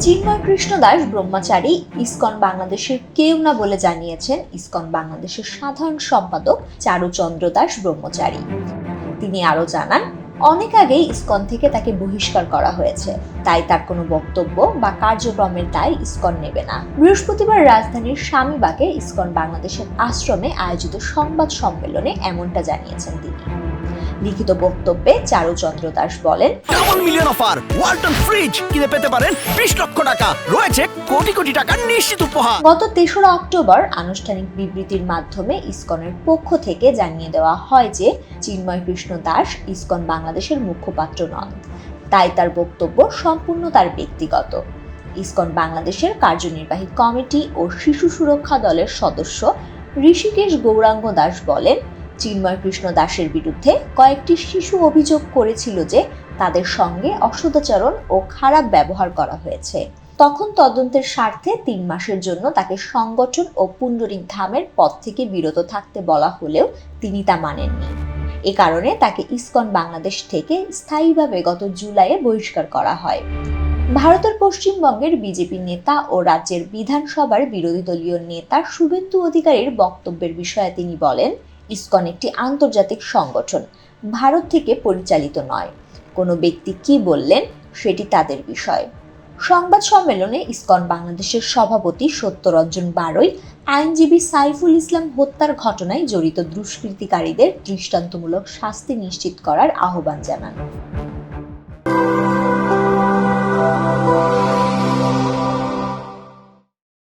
চিন্ময় কৃষ্ণ দাস ব্রহ্মচারী ISKCON বাংলাদেশের কেউ না বলে জানিয়েছেন ইসকন বাংলাদেশের সাধারণ সম্পাদক চারুচন্দ্র দাস ব্রহ্মচারী। তিনি আরো জানান, অনেক আগেই ইসকন থেকে তাকে বহিষ্কার করা হয়েছে, তাই তার কোনো বক্তব্য বা কার্যক্রমের দায় ইসকন নেবে না। বৃহস্পতিবার রাজধানীর স্বামীবাগে ইসকন বাংলাদেশের আশ্রমে আয়োজিত সংবাদ সম্মেলনে এমনটা জানিয়েছেন তিনি। লিখিত বক্তব্যে চারুচন্দ্র দাস বলেন, double million offer Walton fridge কিনে পেতে পারেন 20 লক্ষ টাকা, রয়েছে কোটি কোটি টাকার নিশ্চিত উপহার। গত 3রা অক্টোবর আনুষ্ঠানিক বিবৃতির মাধ্যমে ইসকনের পক্ষ থেকে জানিয়ে দেওয়া হয় যে চিন্ময় কৃষ্ণ দাস ইসকন বাংলাদেশের মুখপাত্র নন, তাই তার বক্তব্য সম্পূর্ণ তার ব্যক্তিগত। ইসকন বাংলাদেশের কার্যনির্বাহী কমিটি ও শিশু সুরক্ষা দলের সদস্য ঋষিকেশ গৌরাঙ্গ দাস বলেন, চিন্ময় কৃষ্ণ দাসের বিরুদ্ধে কয়েকটি শিশু অভিযোগ করেছিল যে তাদের সঙ্গে অসদাচরণ ও খারাপ ব্যবহার করা হয়েছে। তখন তদন্তের স্বার্থে 3 মাসের জন্য তাকে সংগঠন ও পুণ্ডরিক ধামের পদ থেকে বিরত থাকতে বলা হলেও তিনি তা মানেননি। এ কারণে তাকে ইসকন বাংলাদেশ থেকে স্থায়ীভাবে গত জুলাইয়ে বহিষ্কার করা হয়। ভারতের পশ্চিমবঙ্গের বিজেপি নেতা ও রাজ্যের বিধানসভার বিরোধী দলীয় নেতা শুভেন্দু অধিকারীর বক্তব্যের বিষয়ে তিনি বলেন, ইসকন একটি আন্তর্জাতিক সংগঠন, ভারত থেকে পরিচালিত নয়। কোনো ব্যক্তি কি বললেন সেটি তাদের বিষয়। সংবাদ সম্মেলনে ইসকন বাংলাদেশের সভাপতি সত্যরঞ্জন বারৈ আইনজীবী সাইফুল ইসলাম হত্যার ঘটনায় জড়িত দুষ্কৃতিকারীদের দৃষ্টান্তমূলক শাস্তি নিশ্চিত করার আহ্বান জানান।